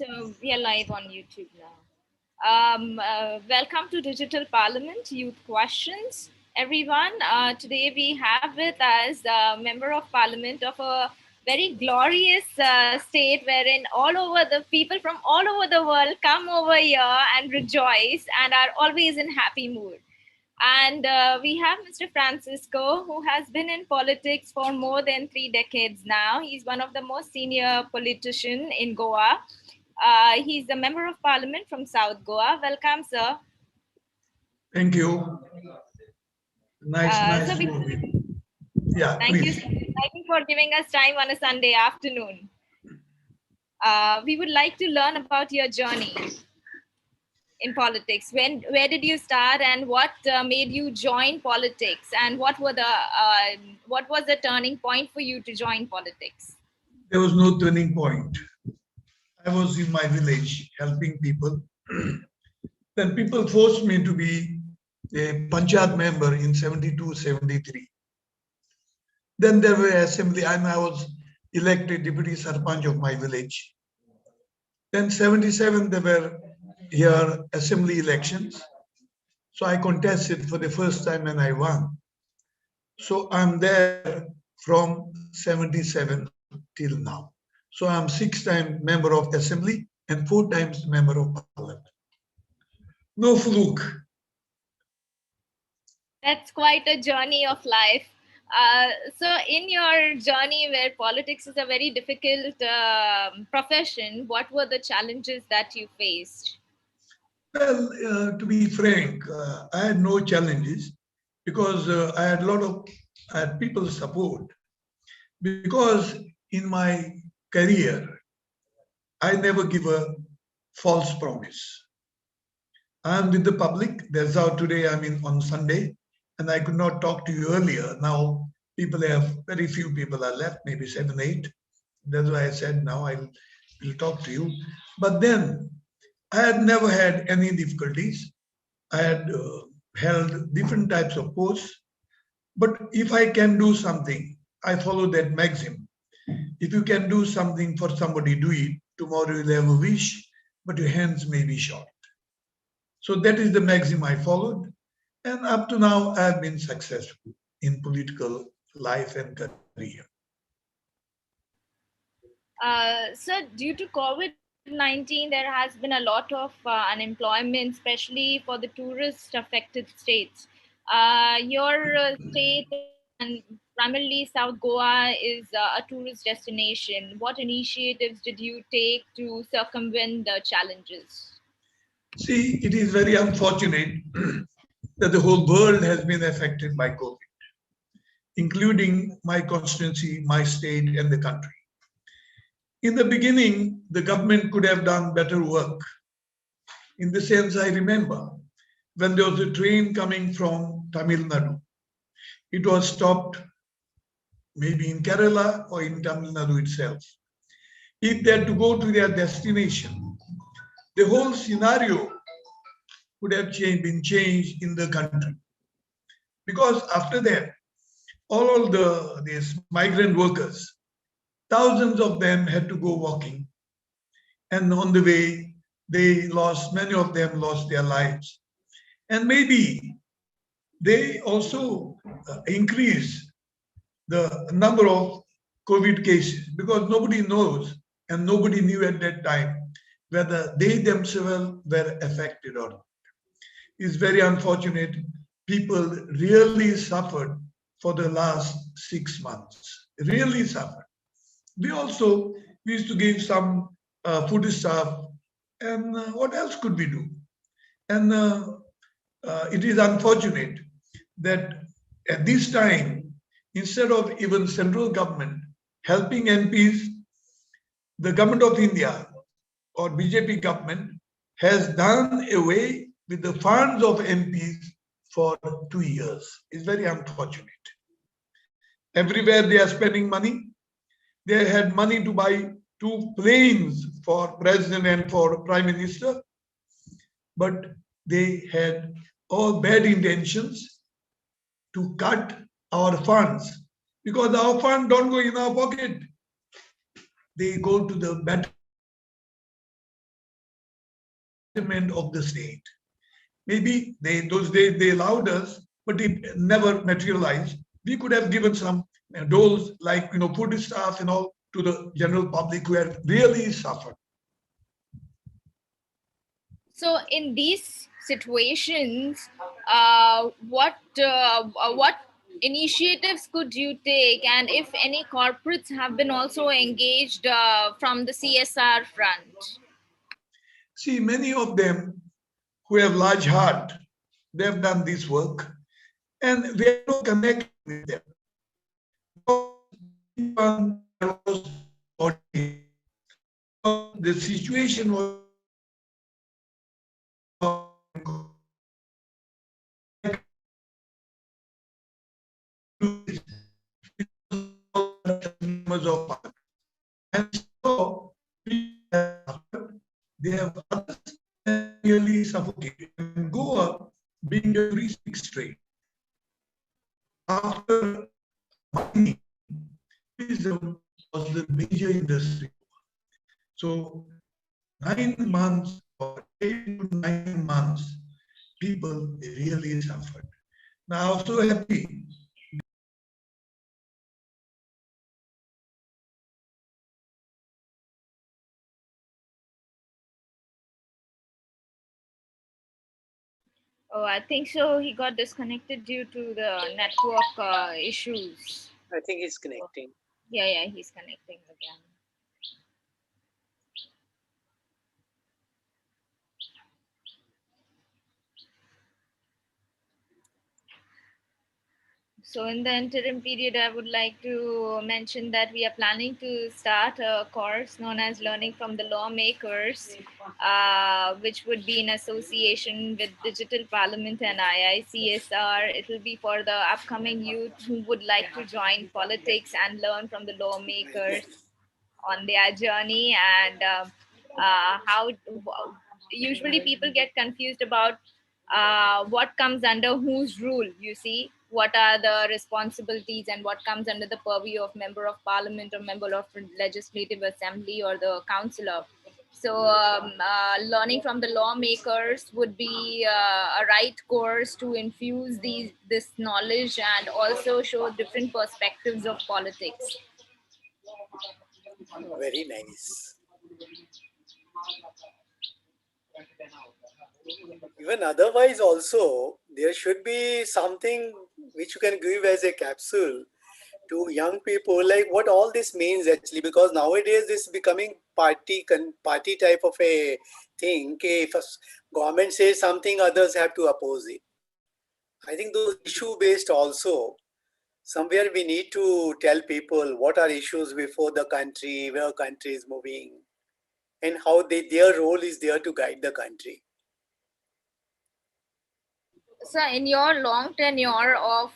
So we are live on YouTube now. Welcome to Digital Parliament Youth Questions, everyone. Today we have with us a member of Parliament of a very glorious state wherein all over the people from all over the world come over here and rejoice and are always in happy mood. And we have Mr. Francisco, who has been in politics for more than 3 decades now. He's one of the most senior politician in Goa. He's a member of parliament from South Goa. Welcome, sir. Thank you. Nice So to meet you. Yeah, thank please. you. Thank you for giving us time on a Sunday afternoon. We would like to learn about your journey in politics. Where did you start, and what made you join politics, and what was the turning point for you to join politics? There was no turning point. I was in my village helping people. Then people forced me to be a Panchayat member in 72, 73. Then there were assembly, and I was elected deputy sarpanch of my village. Then 77, there were here assembly elections. So I contested for the first time and I won. So I'm there from 77 till now. So I'm 6 times member of assembly and 4 times member of parliament. No fluke. That's quite a journey of life. So in your journey where politics is a very difficult profession, what were the challenges that you faced? Well, to be frank, I had no challenges because I had people's support. Because in my career, I never give a false promise. I'm with the public. That's how today I'm in on Sunday, and I could not talk to you earlier. Now very few people are left, maybe 7, 8. That's why I said now I will talk to you. But then I had never had any difficulties. I had held different types of posts. But if I can do something, I follow that maxim. If you can do something for somebody, do it. Tomorrow you'll have a wish, but your hands may be short. So that is the maxim I followed. And up to now, I have been successful in political life and career. So due to COVID-19, there has been a lot of unemployment, especially for the tourist affected states. Your state and primarily South Goa is a tourist destination. What initiatives did you take to circumvent the challenges? See, it is very unfortunate that the whole world has been affected by COVID, including my constituency, my state, and the country. In the beginning, the government could have done better work. In the sense, I remember when there was a train coming from Tamil Nadu, it was stopped maybe in Kerala or in Tamil Nadu itself. If they had to go to their destination, the whole scenario would have been changed in the country. Because after that, all these migrant workers, thousands of them had to go walking. And on the way, many of them lost their lives. And maybe they also increased the number of COVID cases because nobody knows and nobody knew at that time whether they themselves were affected or not. It's very unfortunate. People really suffered for the last 6 months, really suffered. We used to give some food stuff, and what else could we do? And it is unfortunate that at this time, instead of even central government helping MPs, the government of India or BJP government has done away with the funds of MPs for 2 years. It's very unfortunate. Everywhere they are spending money. They had money to buy 2 planes for president and for prime minister, but they had all bad intentions to cut our funds because our funds don't go in our pocket. They go to the better betterment of the state. Maybe those days they allowed us, but it never materialized. We could have given some doles like food stuff and all to the general public who had really suffered. So in these situations, what initiatives could you take, and if any corporates have been also engaged from the CSR front? See, many of them who have large heart, they have done this work, and we have no connection with them. There was the situation was members of parliament. And so they have others really suffocated. And Goa, being a touristic state, after mining, tourism was the major industry. So 9 months or 8 to 9 months, people really suffered. Now, I'm so happy. Oh, I think so. He got disconnected due to the network issues. I think he's connecting. Yeah, he's connecting again. So in the interim period, I would like to mention that we are planning to start a course known as Learning from the Lawmakers, which would be in association with Digital Parliament and IICSR. It will be for the upcoming youth who would like to join politics and learn from the lawmakers on their journey, and how usually people get confused about what comes under whose rule. You see, what are the responsibilities and what comes under the purview of member of parliament or member of legislative assembly or the councillor. So learning from the lawmakers would be a right course to infuse this knowledge and also show different perspectives of politics. Very nice. Even otherwise also, there should be something which you can give as a capsule to young people, like what all this means actually, because nowadays this is becoming party type of a thing. Okay, if a government says something, others have to oppose it. I think those issue based also, somewhere we need to tell people what are issues before the country, where country is moving, and how their role is there to guide the country. So, in your long tenure of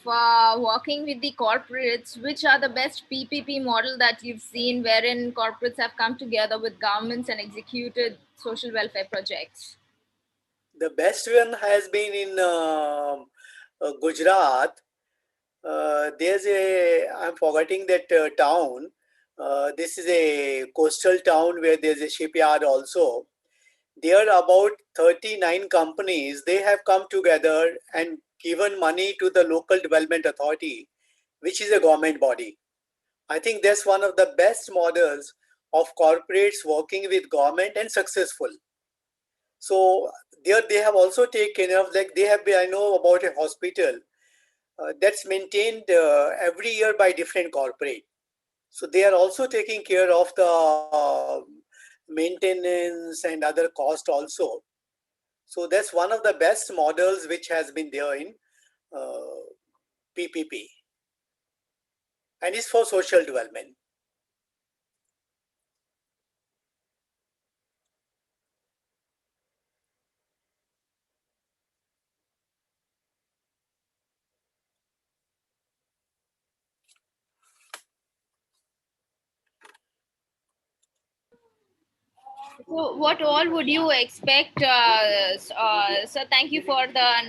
working with the corporates, which are the best PPP model that you've seen wherein corporates have come together with governments and executed social welfare projects? The best one has been in Gujarat. There's I'm forgetting that town. This is a coastal town where there's a shipyard also. There are about 39 companies. They have come together and given money to the local development authority, which is a government body. I think that's one of the best models of corporates working with government and successful. So there they have also taken care of, like they have been, I know about a hospital that's maintained every year by different corporate. So they are also taking care of the maintenance and other cost also. So that's one of the best models which has been there in uh, PPP, and is for social development. So, what all would you expect? So, thank you for the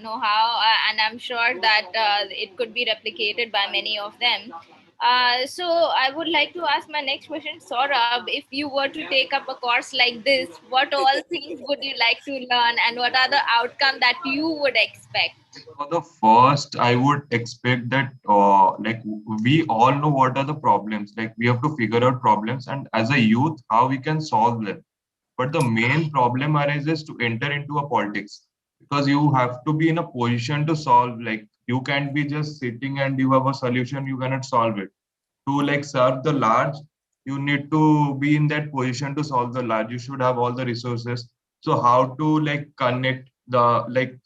know how, and I'm sure that it could be replicated by many of them. So I would like to ask my next question, Saurabh. If you were to take up a course like this, what all things would you like to learn, and what are the outcome that you would expect? For the first, I would expect that like we all know what are the problems. Like we have to figure out problems, and as a youth, how we can solve them. But the main problem arises to enter into a politics because you have to be in a position to solve. Like you can't be just sitting and you have a solution, you cannot solve it. To like serve the large, you need to be in that position to solve the large. You should have all the resources. So how to like connect the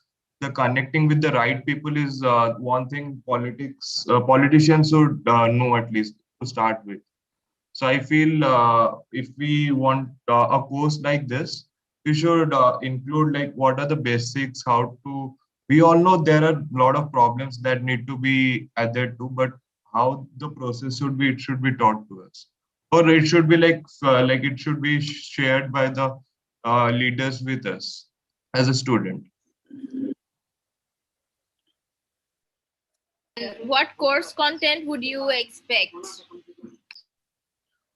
connecting with the right people is one thing politicians should know at least to start with. So I feel if we want a course like this, we should include like what are the basics, how to. We all know there are a lot of problems that need to be added to, but how the process should be, it should be taught to us, or it should be like it should be shared by the leaders with us as a student. And what course content would you expect?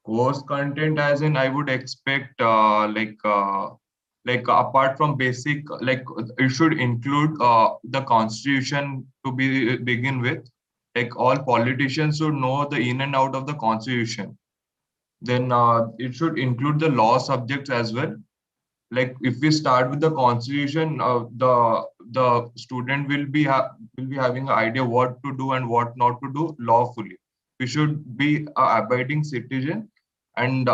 Course content, as in, I would expect like apart from basic, like it should include the constitution to be begin with. Like all politicians should know the in and out of the constitution. Then it should include the law subjects as well. Like if we start with the constitution, the student will be having an idea what to do and what not to do lawfully. We should be a abiding citizen, and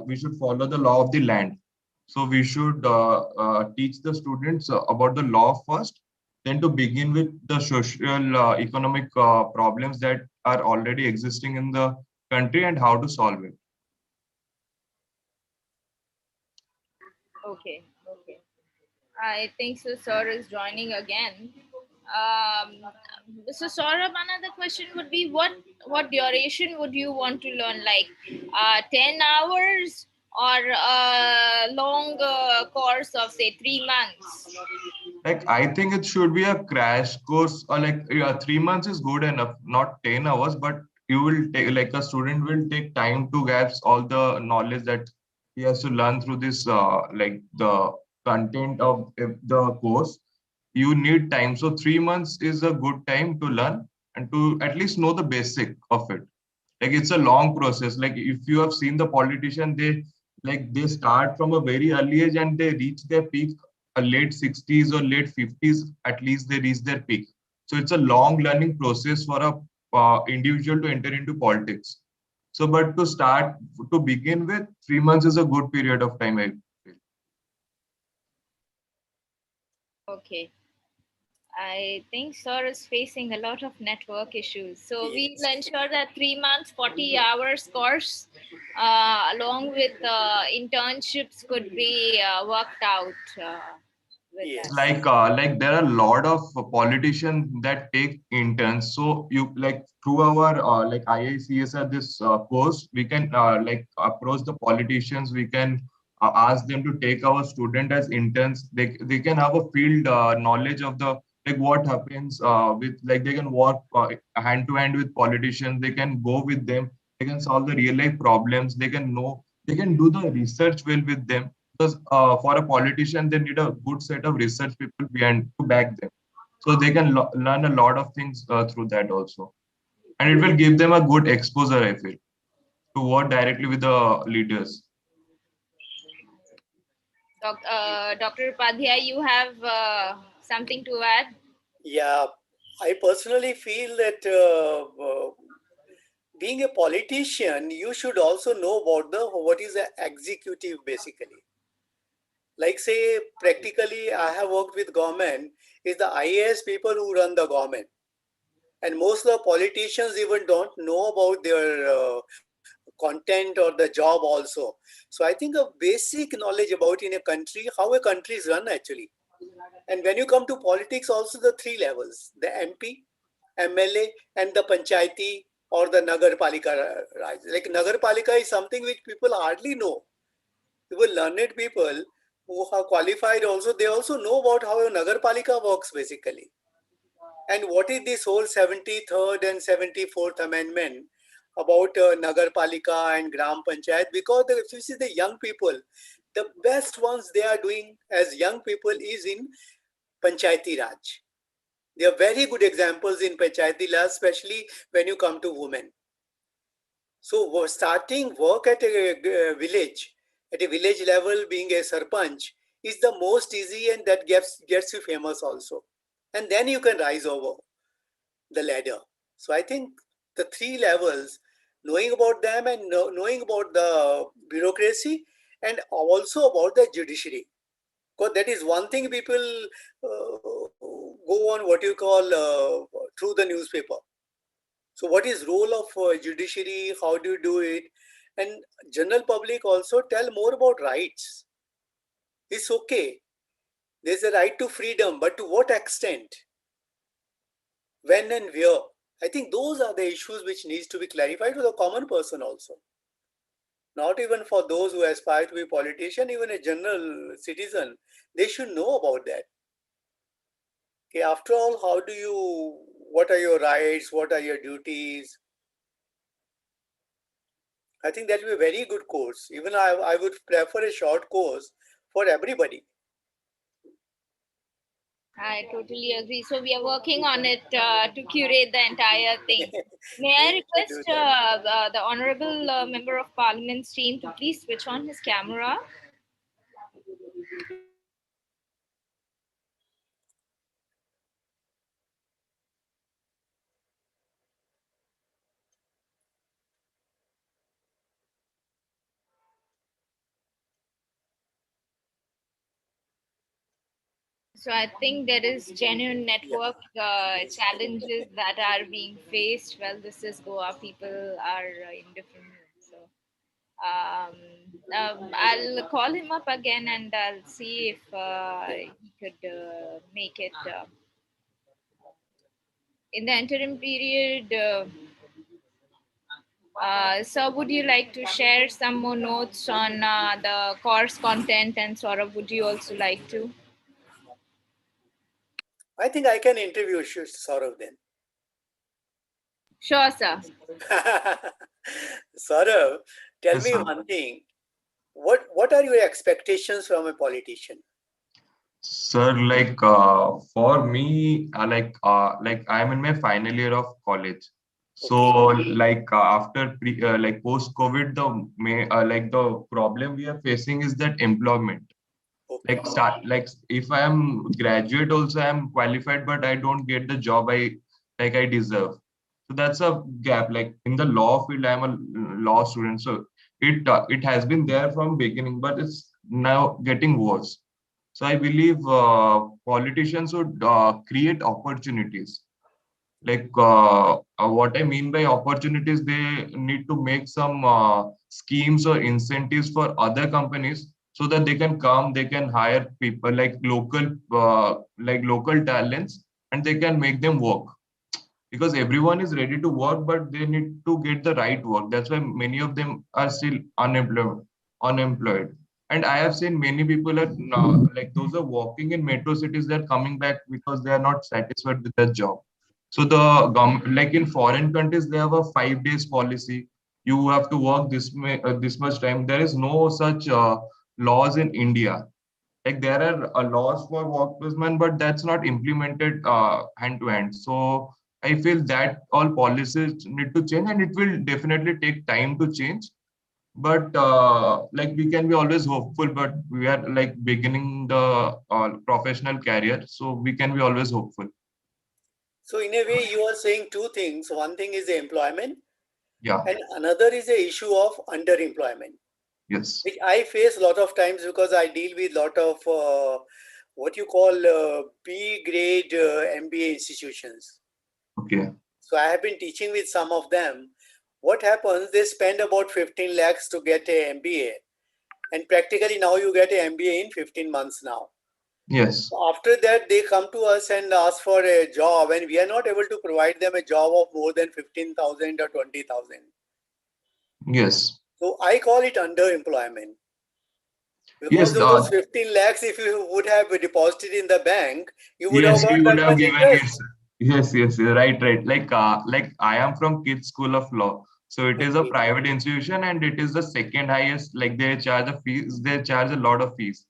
we should follow the law of the land. So we should teach the students about the law first, then to begin with the social economic problems that are already existing in the country and how to solve it. Okay, okay. I think so. Sir is joining again. So Saurabh, another question would be, what duration would you want to learn? Like 10 hours, or a long course of say 3 months? Like I think it should be a crash course, or like 3 months is good enough, not 10 hours, but you will take like a student will take time to grasp all the knowledge that he has to learn through this like the content of the course. You need time. So 3 months is a good time to learn and to at least know the basic of it. Like it's a long process. Like if you have seen the politician, they start from a very early age and they reach their peak late 60s or late 50s, at least they reach their peak. So it's a long learning process for a individual to enter into politics. So but to begin with, 3 months is a good period of time, I feel. Okay. I think Sir is facing a lot of network issues. So we Yes. will ensure that 3 months, 40 hours course, along with internships, could be worked out with us. Yes. Like there are a lot of politicians that take interns. So you like through our like IICSR this course, we can like approach the politicians. We can ask them to take our student as interns. They can have a field knowledge of the like what happens with like they can work hand to hand with politicians. They can go with them. They can solve the real life problems. They can know. They can do the research well with them, because for a politician they need a good set of research people behind to back them, so they can learn a lot of things through that also, and it will give them a good exposure, I feel, to work directly with the leaders. Dr. Upadhyay, you have something to add? Yeah, I personally feel that being a politician, you should also know about the what is the executive basically. Like say practically, I have worked with government. Is the IAS people who run the government, and most of the politicians even don't know about their content or the job also. So I think a basic knowledge about in a country how a country is run actually. And when you come to politics, also the three levels: the MP, MLA, and the Panchayati or the Nagar Palika Raj. Like Nagar Palika is something which people hardly know. Even learned people who are qualified also, they also know about how a Nagar Palika works basically. And what is this whole 73rd and 74th Amendment about Nagar Palika and Gram Panchayat? Because if you see the young people, the best ones they are doing as young people is in Panchayati Raj. They are very good examples in Panchayati Raj, especially when you come to women. So starting work at a village level, being a sarpanch, is the most easy, and that gets you famous also. And then you can rise over the ladder. So I think the three levels, knowing about them and knowing about the bureaucracy and also about the judiciary. Because that is one thing people go on what you call through the newspaper. So what is role of judiciary? How do you do it? And general public also tell more about rights. It's okay. There's a right to freedom, but to what extent? When and where? I think those are the issues which needs to be clarified to the common person also. Not even for those who aspire to be politician, even a general citizen, they should know about that. Okay, after all, what are your rights? What are your duties? I think that will be a very good course. Even I would prefer a short course for everybody. I totally agree. So we are working on it to curate the entire thing. May I We should do request that. the Honorable Member of Parliament's team to please switch on his camera? So I think there is genuine Yeah, network yes, challenges that are being faced. Well, this is Goa. People are in different moods. So I'll call him up again and I'll see if he could make it in the interim period. Sir, would you like to share some more notes on the course content? And Saurabh, would you also like to? I think I can interview Saurav then. Sure, sir. Saurav, tell Yes, me sir. one thing. What are your expectations from a politician? Sir, for me, I'm in my final year of college. So Okay, after post COVID, the problem we are facing is that employment. okay, If I am graduate also, I am qualified, but I don't get the job I deserve. So that's a gap. Like in the law field, I'm a law student, so it has been there from beginning, but it's now getting worse. So I believe politicians should create opportunities. What I mean by opportunities, they need to make some schemes or incentives for other companies so that they can come, they can hire people like local talents, and they can make them work, because everyone is ready to work, but they need to get the right work. That's why many of them are still unemployed. And I have seen many people are like those are working in metro cities, they're coming back because they are not satisfied with their job. So like in foreign countries, they have a 5 days policy. You have to work this much time. There is no such laws in India. Like there are laws for workplacemen, but that's not implemented hand to hand. So I feel that all policies need to change, and it will definitely take time to change. But like we can be always hopeful, but we are like beginning the professional career, so we can be always hopeful. so in a way, you are saying two things. One thing is the employment, Yeah. and another is the issue of underemployment, Yes. which I face a lot of times because I deal with a lot of what you call B grade MBA institutions. Okay. So I have been teaching with some of them. What happens? They spend about 15 lakhs to get a MBA, and practically now you get a MBA in 15 months now. Yes. After that, they come to us and ask for a job, and we are not able to provide them a job of more than 15,000 or 20,000. Yes. So I call it underemployment. Because Yes. of those 15 lakhs, if you would have deposited in the bank, you would have Yes. got We would that have much given interest. it. Yes, right. Like I am from Kids School of Law, so it is a Okay. private institution and it is the second highest. Like they charge a fees, they charge a lot of fees.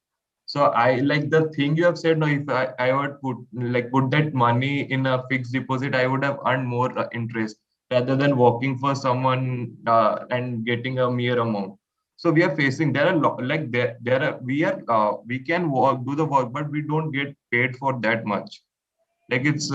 So I like the thing you have said. No, if I would put that money in a fixed deposit, I would have earned more interest rather than working for someone and getting a mere amount. So we are facing there are like there are we can work do the work, but we don't get paid for that much. Like it's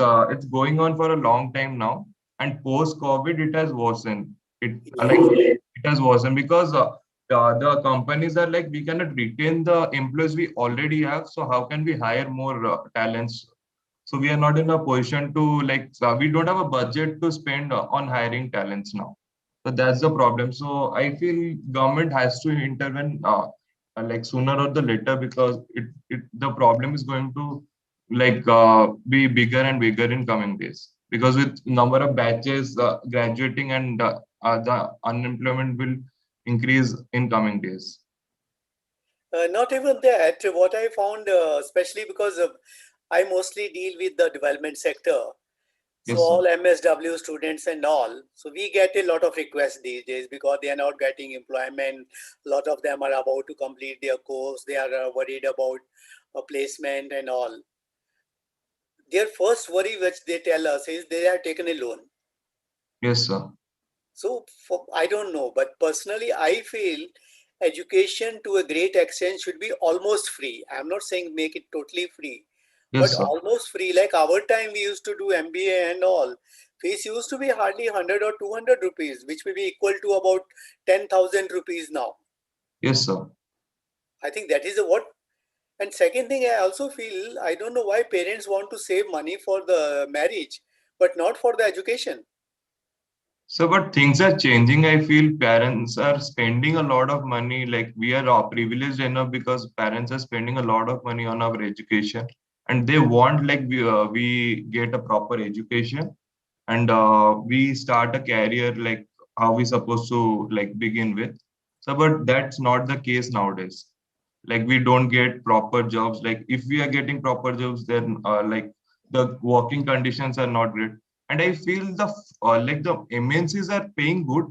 going on for a long time now, and post COVID it has worsened. It like Yes. it has worsened because the companies are like we cannot retain the employees we already have. So how can we hire more talents? So we are not in a position to we don't have a budget to spend on hiring talents now. So that's the problem. So I feel government has to intervene like sooner or the later because the problem is going to be bigger and bigger in coming days because with number of batches graduating and the unemployment will increase in coming days. Not even that. What I found, especially because I mostly deal with the development sector, so Yes, sir. all MSW students and all. So we get a lot of requests these days because they are not getting employment. A lot of them are about to complete their course. They are worried about a placement and all. Their first worry, which they tell us, is they have taken a loan. Yes, sir. So I don't know, but personally, I feel education to a great extent should be almost free. I'm not saying make it totally free, but Yes, sir. almost free. Like our time, we used to do MBA and all. Fees used to be hardly 100 or 200 rupees, which may be equal to about 10,000 rupees now. Yes, sir. I think that is a what. And second thing, I also feel I don't know why parents want to save money for the marriage, but not for the education. So, but things are changing. I feel parents are spending a lot of money. Like we are privileged enough because parents are spending a lot of money on our education, and they want we get a proper education and we start a career like how we supposed to begin with. So, but that's not the case nowadays. Like we don't get proper jobs. Like if we are getting proper jobs, then the working conditions are not great. And I feel the MNCs are paying good,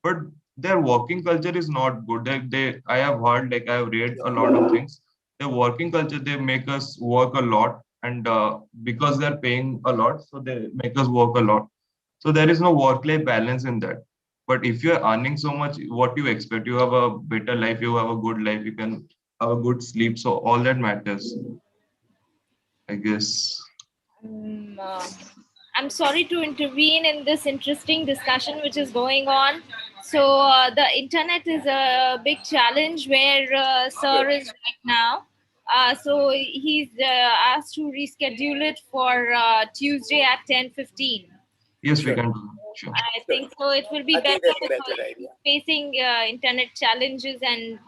but their working culture is not good. They I have heard, like I have read a lot of things. The working culture, they make us work a lot, and because they're paying a lot, so they make us work a lot. So there is no work-life balance in that. But if you're earning so much, what you expect? You have a better life, you have a good life, you can have a good sleep. So all that matters, I guess. Um, uh, I'm sorry to intervene in this interesting discussion which is going on. So, the internet is a big challenge where Yes. Sir is right now. So, he's asked to reschedule it for Tuesday at 10:15. Yes, we Sure. can do. Sure. I Sure. think so. It will be I think better that's a because better he's idea. facing internet challenges, and